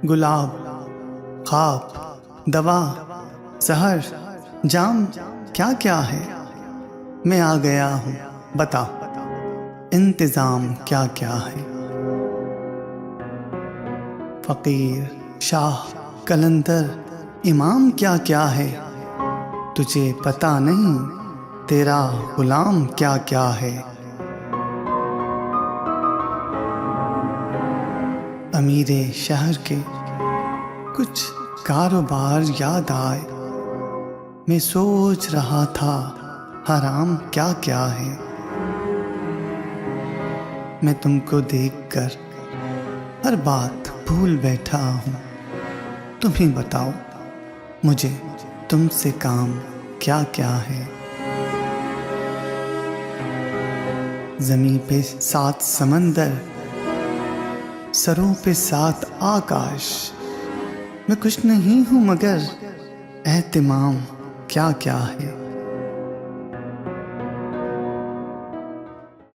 गुलाब, ख्वाब, दवा, जहर, जाम, क्या क्या है। मैं आ गया हूँ, बता इंतज़ाम क्या क्या है। फ़कीर, शाह, कलंदर, इमाम क्या क्या है। तुझे पता नहीं तेरा गुलाम क्या क्या है। अमीरे शहर के कुछ कारोबार याद आए। मैं सोच रहा था हराम क्या क्या है। मैं तुमको देखकर हर बात भूल बैठा हूँ। तुम ही बताओ मुझे तुमसे काम क्या क्या है। ज़मीं पे 7 समंदर, सरों पे 7 आकाश। मैं कुछ नहीं हूँ मगर एहतिमाम क्या क्या है।